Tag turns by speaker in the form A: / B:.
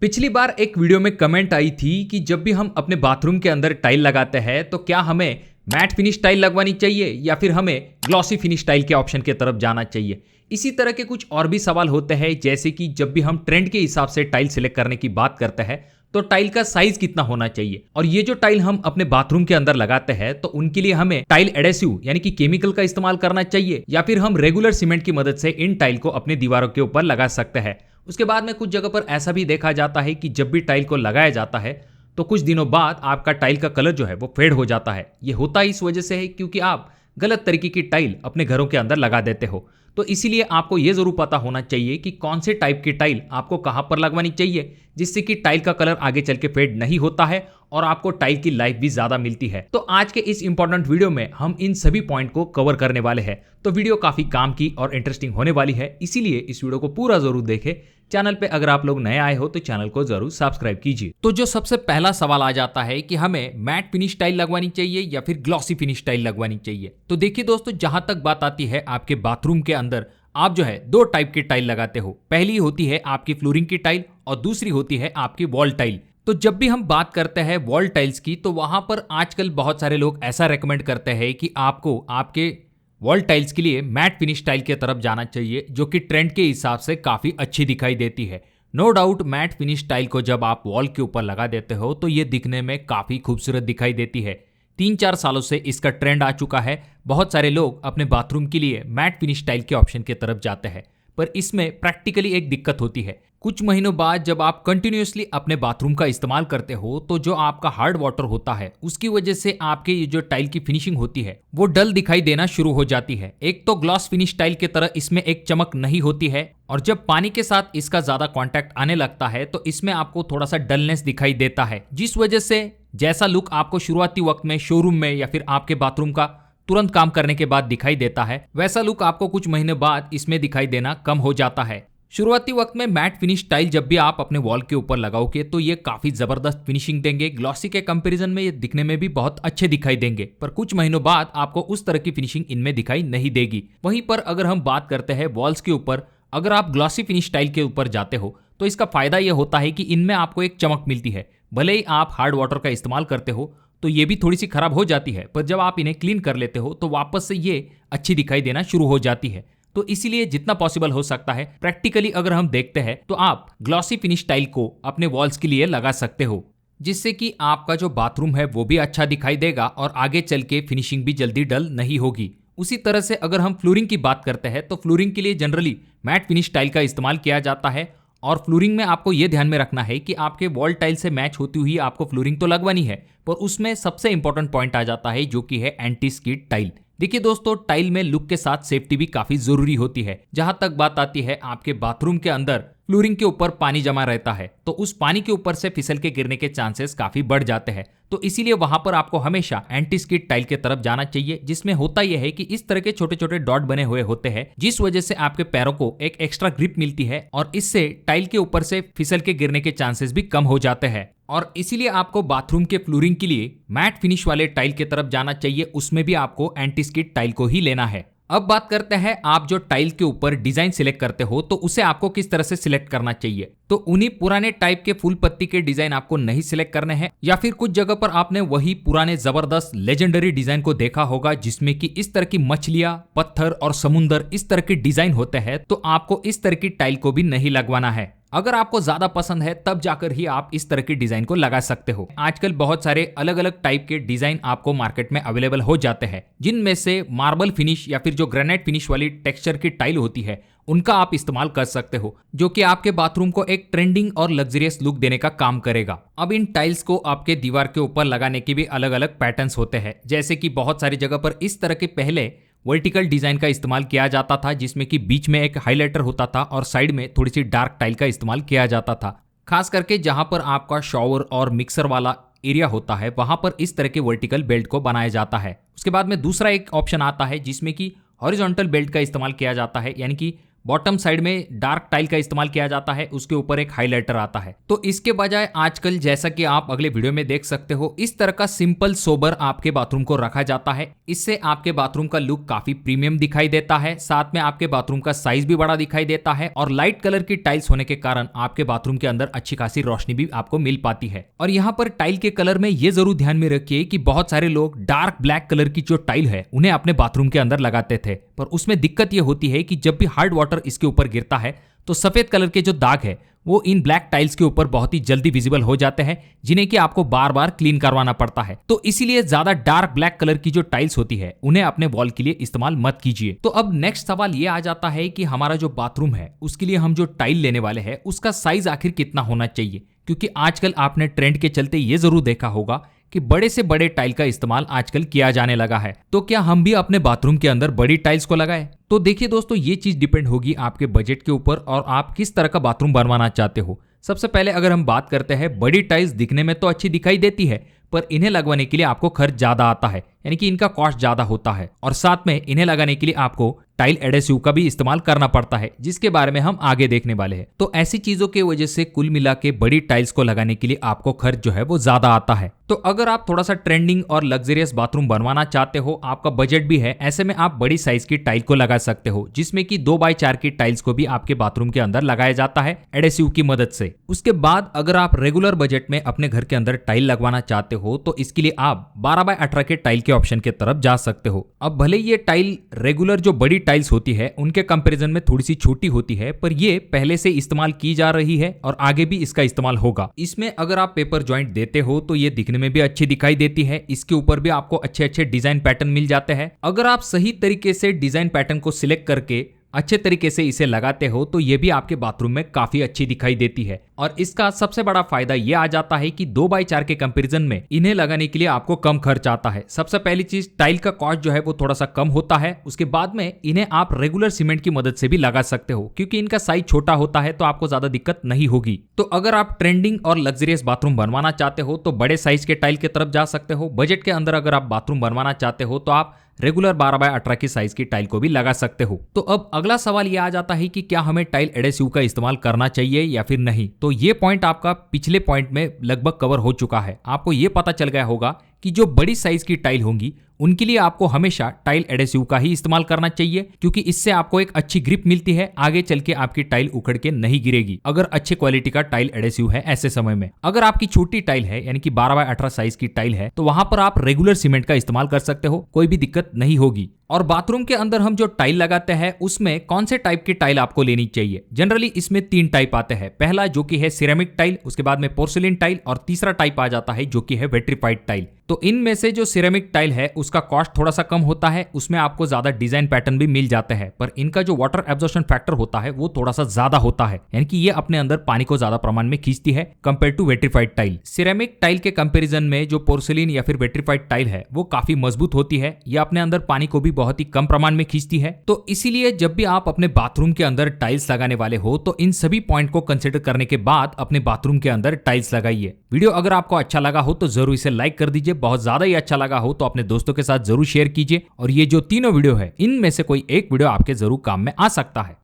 A: पिछली बार एक वीडियो में कमेंट आई थी कि जब भी हम अपने बाथरूम के अंदर टाइल लगाते हैं तो क्या हमें मैट फिनिश टाइल लगवानी चाहिए या फिर हमें ग्लॉसी फिनिश टाइल के ऑप्शन की तरफ जाना चाहिए। इसी तरह के कुछ और भी सवाल होते हैं, जैसे कि जब भी हम ट्रेंड के हिसाब से टाइल सिलेक्ट करने की बात करते हैं तो टाइल का साइज कितना होना चाहिए, और ये जो टाइल हम अपने बाथरूम के अंदर लगाते हैं तो उनके लिए हमें टाइल एडेसिव यानी कि केमिकल का इस्तेमाल करना चाहिए या फिर हम रेगुलर सीमेंट की मदद से इन टाइल को अपनी दीवारों के ऊपर लगा सकते हैं। उसके बाद में कुछ जगह पर ऐसा भी देखा जाता है कि जब भी टाइल को लगाया जाता है तो कुछ दिनों बाद आपका टाइल का कलर जो है वो फेड हो जाता है। ये होता इस वजह से है क्योंकि आप गलत तरीके की टाइल अपने घरों के अंदर लगा देते हो। तो इसीलिए आपको ये जरूर पता होना चाहिए कि कौन से टाइप की टाइल आपको कहां पर लगवानी चाहिए, जिससे कि टाइल का कलर आगे चल के फेड नहीं होता है और आपको टाइल की लाइफ भी ज्यादा मिलती है। तो आज के इस इंपॉर्टेंट वीडियो में हम इन सभी पॉइंट को कवर करने वाले हैं। तो वीडियो काफी काम की और इंटरेस्टिंग होने वाली है, इसीलिए इस वीडियो को पूरा जरूर देखें। चैनल पे अगर आप लोग नए आए हो तो चैनल को जरूर सब्सक्राइब कीजिए। तो जो सबसे पहला सवाल आ जाता है कि हमें मैट फिनिश टाइल लगवानी चाहिए या फिर ग्लॉसी फिनिश टाइल लगवानी चाहिए। तो देखिए दोस्तों, जहां तक बात आती है आपके बाथरूम के अंदर आप जो है दो टाइप की टाइल लगाते हो। पहली होती है आपकी फ्लोरिंग की टाइल और दूसरी होती है आपकी वॉल टाइल। तो जब भी हम बात करते हैं वॉल टाइल्स की तो वहां पर आजकल बहुत सारे लोग ऐसा रेकमेंड करते हैं कि आपको आपके वॉल टाइल्स के लिए मैट फिनिश टाइल की तरफ जाना चाहिए, जो कि ट्रेंड के हिसाब से काफी अच्छी दिखाई देती है। No doubt matt finish tile को जब आप वॉल के ऊपर लगा देते हो तो ये दिखने में काफी खूबसूरत दिखाई देती है। 3-4 सालों से इसका ट्रेंड आ चुका है। बहुत सारे लोग अपने बाथरूम के लिए मैट फिनिश टाइल के ऑप्शन की तरफ जाते हैं, पर इसमें प्रैक्टिकली एक दिक्कत होती है। कुछ महीनों बाद जब आप कंटिन्यूअसली अपने बाथरूम का इस्तेमाल करते हो तो जो आपका हार्ड वाटर होता है उसकी वजह से आपके ये जो टाइल की फिनिशिंग होती है वो डल दिखाई देना शुरू हो जाती है। एक तो ग्लॉस फिनिश टाइल की तरह इसमें एक चमक नहीं होती है, और जब पानी के साथ इसका ज्यादा कांटेक्ट आने लगता है तो इसमें आपको थोड़ा सा डलनेस दिखाई देता है, जिस वजह से जैसा लुक आपको शुरुआती वक्त में शोरूम में या फिर आपके बाथरूम का तुरंत काम करने के बाद दिखाई देता है, वैसा लुक आपको कुछ महीने बाद इसमें दिखाई देना कम हो जाता है। शुरुआती वक्त में मैट फिनिश टाइल जब भी आप अपने वॉल के ऊपर लगाओगे तो ये काफी जबरदस्त फिनिशिंग देंगे। ग्लॉसी के कंपैरिजन में ये दिखने में भी बहुत अच्छे दिखाई देंगे, पर कुछ महीनों बाद आपको उस तरह की फिनिशिंग इनमें दिखाई नहीं देगी। वहीं पर अगर हम बात करते हैं वॉल्स के ऊपर, अगर आप ग्लॉसी फिनिश टाइल के ऊपर जाते हो तो इसका फायदा यह होता है कि इनमें आपको एक चमक मिलती है। भले ही आप हार्ड वाटर का इस्तेमाल करते हो तो ये भी थोड़ी सी खराब हो जाती है, पर जब आप इन्हें क्लीन कर लेते हो तो वापस से ये अच्छी दिखाई देना शुरू हो जाती है। तो इसीलिए जितना पॉसिबल हो सकता है प्रैक्टिकली अगर हम देखते हैं तो आप ग्लॉसी फिनिश टाइल को अपने वॉल्स के लिए लगा सकते हो, जिससे कि आपका जो बाथरूम है वो भी अच्छा दिखाई देगा और आगे चल के फिनिशिंग भी जल्दी डल नहीं होगी। उसी तरह से अगर हम फ्लोरिंग की बात करते हैं तो फ्लोरिंग के लिए जनरली मैट फिनिश टाइल का इस्तेमाल किया जाता है, और फ्लोरिंग में आपको यह ध्यान में रखना है कि आपके वॉल टाइल से मैच होती हुई आपको फ्लोरिंग तो लगवानी है, पर उसमें सबसे इंपॉर्टेंट पॉइंट आ जाता है जो कि है एंटी स्किड टाइल। देखिए दोस्तों, टाइल में लुक के साथ सेफ्टी भी काफी जरूरी होती है। जहां तक बात आती है आपके बाथरूम के अंदर फ्लोरिंग के ऊपर पानी जमा रहता है तो उस पानी के ऊपर से फिसल के गिरने के चांसेस काफी बढ़ जाते हैं। तो इसीलिए वहां पर आपको हमेशा एंटी स्किड टाइल की तरफ जाना चाहिए, जिसमें होता यह है कि इस तरह के छोटे छोटे डॉट बने हुए होते हैं, जिस वजह से आपके पैरों को एक एक्स्ट्रा ग्रिप मिलती है और इससे टाइल के ऊपर से फिसल के गिरने के चांसेस भी कम हो जाते हैं। और इसीलिए आपको बाथरूम के फ्लोरिंग के लिए मैट फिनिश वाले टाइल की तरफ जाना चाहिए, उसमें भी आपको एंटी स्किड टाइल को ही लेना है। अब बात करते हैं आप जो टाइल के ऊपर डिजाइन सिलेक्ट करते हो तो उसे आपको किस तरह से सिलेक्ट करना चाहिए। तो उन्हीं पुराने टाइप के फूल पत्ती के डिजाइन आपको नहीं सिलेक्ट करने हैं, या फिर कुछ जगह पर आपने वही पुराने जबरदस्त लेजेंडरी डिजाइन को देखा होगा जिसमें कि इस तरह की मछलियां, पत्थर और समुंदर इस तरह के डिजाइन होते हैं, तो आपको इस तरह की टाइल को भी नहीं लगवाना है। अगर आपको ज्यादा पसंद है तब जाकर ही आप इस तरह की डिजाइन को लगा सकते हो। आजकल बहुत सारे अलग अलग टाइप के डिजाइन आपको मार्केट में अवेलेबल हो जाते हैं, जिनमें से मार्बल फिनिश या फिर जो ग्रेनाइट फिनिश वाली टेक्सचर की टाइल होती है उनका आप इस्तेमाल कर सकते हो, जो कि आपके बाथरूम को एक ट्रेंडिंग और लग्जरियस लुक देने का काम करेगा। अब इन टाइल्स को आपके दीवार के ऊपर लगाने के भी अलग अलग पैटर्न्स होते हैं, जैसे कि बहुत सारी जगह पर इस तरह के पहले वर्टिकल डिजाइन का इस्तेमाल किया जाता था, जिसमें कि बीच में एक हाइलाइटर होता था और साइड में थोड़ी सी डार्क टाइल का इस्तेमाल किया जाता था। खास करके जहां पर आपका शॉवर और मिक्सर वाला एरिया होता है वहां पर इस तरह के वर्टिकल बेल्ट को बनाया जाता है। उसके बाद में दूसरा एक ऑप्शन आता है जिसमें कि हॉरिजॉन्टल बेल्ट का इस्तेमाल किया जाता है, यानी कि बॉटम साइड में डार्क टाइल का इस्तेमाल किया जाता है, उसके ऊपर एक हाइलाइटर आता है। तो इसके बजाय आजकल जैसा कि आप अगले वीडियो में देख सकते हो, इस तरह का सिंपल सोबर आपके बाथरूम को रखा जाता है। इससे आपके बाथरूम का लुक काफी प्रीमियम दिखाई देता है, साथ में आपके बाथरूम का साइज भी बड़ा दिखाई देता है और लाइट कलर की टाइल्स होने के कारण आपके बाथरूम के अंदर अच्छी खासी रोशनी भी आपको मिल पाती है। और यहाँ पर टाइल के कलर में ये जरूर ध्यान में रखिए कि बहुत सारे लोग डार्क ब्लैक कलर की जो टाइल है उन्हें अपने बाथरूम के अंदर लगाते थे, पर उसमें दिक्कत ये होती है कि जब भी हार्ड वाटर इसके ऊपर गिरता है तो सफेद कलर के जो दाग है वो इन ब्लैक टाइल्स के ऊपर बहुत ही जल्दी विजिबल हो जाते हैं, जिन्हें कि आपको बार बार क्लीन करवाना पड़ता है। तो इसीलिए ज्यादा डार्क ब्लैक कलर की जो टाइल्स होती है उन्हें अपने वॉल के लिए इस्तेमाल मत कीजिए। तो अब नेक्स्ट सवाल ये आ जाता है कि हमारा जो बाथरूम है उसके लिए हम जो टाइल लेने वाले हैं उसका साइज आखिर कितना होना चाहिए, क्योंकि आजकल आपने ट्रेंड के चलते ये जरूर देखा होगा कि बड़े से बड़े टाइल का इस्तेमाल आजकल किया जाने लगा है। तो क्या हम भी अपने बाथरूम के अंदर बड़ी टाइल्स को लगाएं? तो देखिए दोस्तों, ये चीज डिपेंड होगी आपके बजट के ऊपर और आप किस तरह का बाथरूम बनवाना चाहते हो। सबसे पहले अगर हम बात करते हैं, बड़ी टाइल्स दिखने में तो अच्छी दिखाई देती है, पर इन्हें लगवाने के लिए आपको खर्च ज्यादा आता है, यानी कि इनका कॉस्ट ज्यादा होता है और साथ में इन्हें लगाने के लिए आपको टाइल एडेसिव का भी इस्तेमाल करना पड़ता है, जिसके बारे में हम आगे देखने वाले हैं। तो ऐसी चीजों की वजह से कुल मिला के बड़ी टाइल्स को लगाने के लिए आपको खर्च जो है वो ज्यादा आता है। तो अगर आप थोड़ा सा ट्रेंडिंग और लग्जरियस बाथरूम बनवाना चाहते हो, आपका बजट भी है, ऐसे में आप बड़ी साइज की टाइल को लगा सकते हो, जिसमें कि 2x4 की टाइल्स को भी आपके बाथरूम के अंदर लगाया जाता है एडेसिव की मदद से। उसके बाद अगर आप रेगुलर बजट में अपने घर के अंदर टाइल लगवाना चाहते हो तो इसके लिए आप 12x18 के टाइल के ऑप्शन के तरफ जा सकते हो। अब भले ये टाइल रेगुलर जो बड़ी टाइल्स होती है उनके कंपैरिजन में थोड़ी सी छोटी होती है, पर ये पहले से इस्तेमाल की जा रही है और आगे भी इसका इस्तेमाल होगा। इसमें अगर आप पेपर जॉइंट देते हो तो ये दिखने में भी अच्छी दिखाई देती है, इसके ऊपर भी आपको अच्छे अच्छे डिजाइन पैटर्न मिल जाते हैं। अगर आप सही तरीके से डिजाइन पैटर्न को सिलेक्ट करके अच्छे तरीके से इसे लगाते हो तो ये भी आपके बाथरूम में काफी अच्छी दिखाई देती है। और इसका सबसे बड़ा फायदा ये आ जाता है कि 2x4 के कंपैरिजन में इन्हें लगाने के लिए आपको कम खर्च आता है। सबसे पहली चीज, टाइल का कॉस्ट जो है वो थोड़ा सा कम होता है। उसके बाद में इन्हें आप रेगुलर सीमेंट की मदद से भी लगा सकते हो, क्योंकि इनका साइज छोटा होता है तो आपको ज्यादा दिक्कत नहीं होगी। तो अगर आप ट्रेंडिंग और लग्जरियस बाथरूम बनवाना चाहते हो तो बड़े साइज के टाइल की तरफ जा सकते हो। बजट के अंदर अगर आप बाथरूम बनवाना चाहते हो तो आप रेगुलर 12x18 की साइज की टाइल को भी लगा सकते हो। तो अब अगला सवाल ये आ जाता है कि क्या हमें टाइल एडेसिव का इस्तेमाल करना चाहिए या फिर नहीं। तो ये पॉइंट आपका पिछले पॉइंट में लगभग कवर हो चुका है। आपको ये पता चल गया होगा कि जो बड़ी साइज की टाइल होंगी उनके लिए आपको हमेशा टाइल एडेसिव का ही इस्तेमाल करना चाहिए, क्योंकि इससे आपको एक अच्छी ग्रिप मिलती है, आगे चल के आपकी टाइल उखड़ के नहीं गिरेगी अगर अच्छे क्वालिटी का टाइल एडेसिव है ऐसे समय में। अगर आपकी छोटी टाइल है यानी कि 12x18 साइज की टाइल है तो वहां पर आप रेगुलर सीमेंट का इस्तेमाल कर सकते हो, कोई भी दिक्कत नहीं होगी। और बाथरूम के अंदर हम जो टाइल लगाते हैं उसमें कौन से टाइप की टाइल आपको लेनी चाहिए। जनरली इसमें 3 टाइप आते हैं। पहला जो कि है सिरेमिक टाइल, उसके बाद में पोर्सिलिन टाइल और तीसरा टाइप आ जाता है जो कि है वेट्रीफाइड टाइल। तो इनमें से जो सिरेमिक टाइल है उसका कॉस्ट थोड़ा सा कम होता है, उसमें आपको ज्यादा डिजाइन पैटर्न भी मिल जाते हैं, पर इनका जो वाटर एब्जॉर्प्शन फैक्टर होता है वो थोड़ा सा ज्यादा होता है, यानी कि ये अपने अंदर पानी को ज्यादा प्रमाण में खींचती है compare to vitrified tile. Ceramic tile के कंपैरिजन में जो पोर्सिलिन या फिर वेट्रीफाइड टाइल है वो काफी मजबूत होती है, ये अपने अंदर पानी को भी बहुत ही कम प्रमाण में खींचती है। तो इसीलिए जब भी आप अपने बाथरूम के अंदर टाइल्स लगाने वाले हो तो इन सभी पॉइंट को कंसिडर करने के बाद अपने बाथरूम के अंदर टाइल्स लगाइए। वीडियो अगर आपको अच्छा लगा हो तो जरूर इसे लाइक कर दीजिए, बहुत ज्यादा ही अच्छा लगा हो तो अपने दोस्तों के साथ जरूर शेयर कीजिए। और ये जो तीनों वीडियो है इनमें से कोई एक वीडियो आपके जरूर काम में आ सकता है।